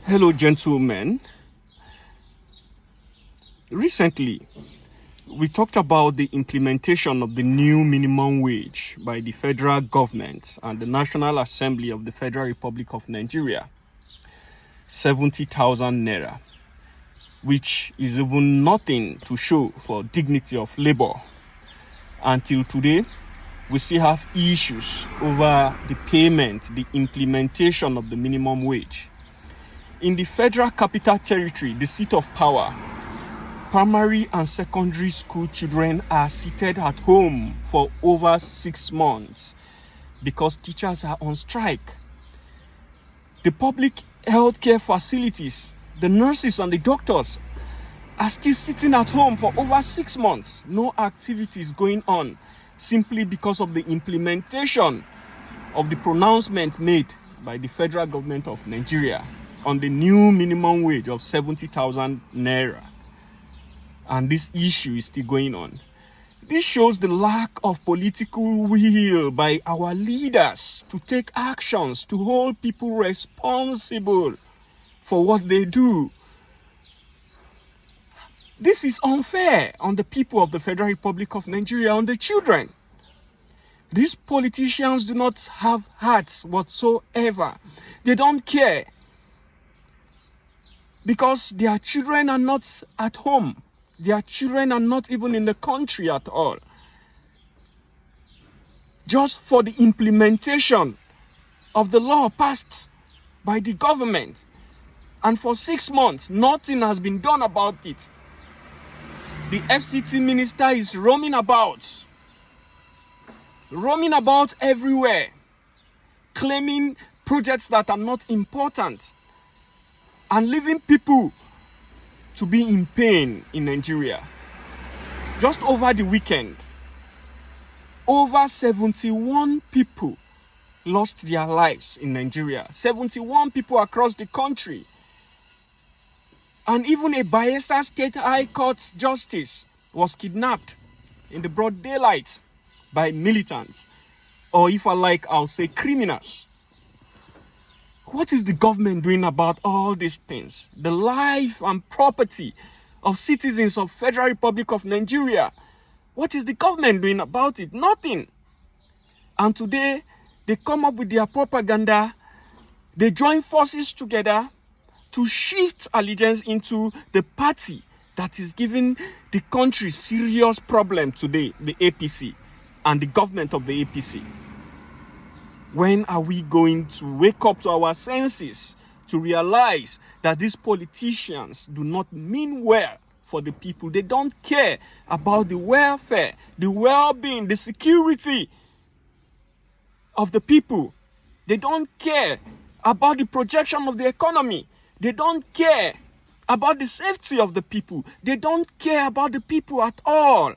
Hello, gentlemen. Recently, we talked about the implementation of the new minimum wage by the federal government and the National Assembly of the Federal Republic of Nigeria, 70,000 naira, which is even nothing to show for dignity of labor. Until today, we still have issues over the payment, the implementation of the minimum wage. In the Federal Capital Territory, the seat of power, primary and secondary school children are seated at home for over 6 months because teachers are on strike. The public healthcare facilities, the nurses and the doctors are still sitting at home for over 6 months. No activities going on simply because of the implementation of the pronouncement made by the federal government of Nigeria on the new minimum wage of 70,000 naira. And this issue is still going on. This shows the lack of political will by our leaders to take actions to hold people responsible for what they do. This is unfair on the people of the Federal Republic of Nigeria, on the children. These politicians do not have hearts whatsoever. They don't care because their children are not at home. Their children are not even in the country at all. Just for the implementation of the law passed by the government. And for 6 months, nothing has been done about it. The FCT minister is roaming about everywhere, claiming projects that are not important and leaving people to be in pain in Nigeria. Just over the weekend, over 71 people lost their lives in Nigeria. 71 people across the country. And even a Bayelsa State High Court justice was kidnapped in the broad daylight by militants. Or if I like, I'll say criminals. What is the government doing about all these things? The life and property of citizens of Federal Republic of Nigeria. What is the government doing about it? Nothing. And today, they come up with their propaganda. They join forces together to shift allegiance into the party that is giving the country serious problem today, the APC, and the government of the APC. When are we going to wake up to our senses to realize that these politicians do not mean well for the people? They don't care about the welfare, the well-being, the security of the people. They don't care about the projection of the economy. They don't care about the safety of the people. They don't care about the people at all.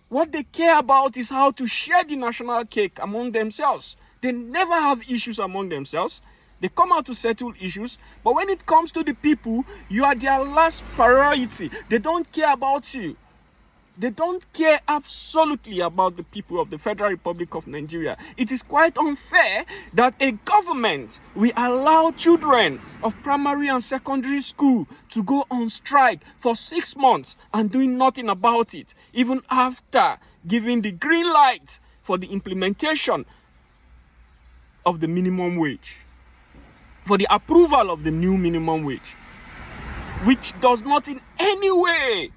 What they care about is how to share the national cake among themselves. They never have issues among themselves. They come out to settle issues. But when it comes to the people, you are their last priority. They don't care about you. They don't care absolutely about the people of the Federal Republic of Nigeria. It is quite unfair that a government will allow children of primary and secondary school to go on strike for 6 months and doing nothing about it, even after giving the green light for the implementation of the minimum wage, for the approval of the new minimum wage, which does not in any way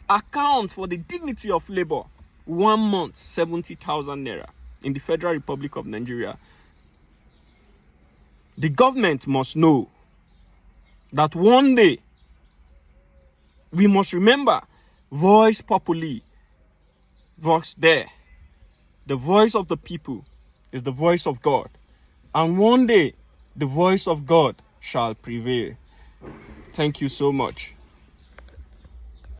account for the dignity of labor. 1 month, 70,000 naira in the Federal Republic of Nigeria. The government must know that one day we must remember voice populi, vox there. The voice of the people is the voice of God. And one day the voice of God shall prevail. Thank you so much.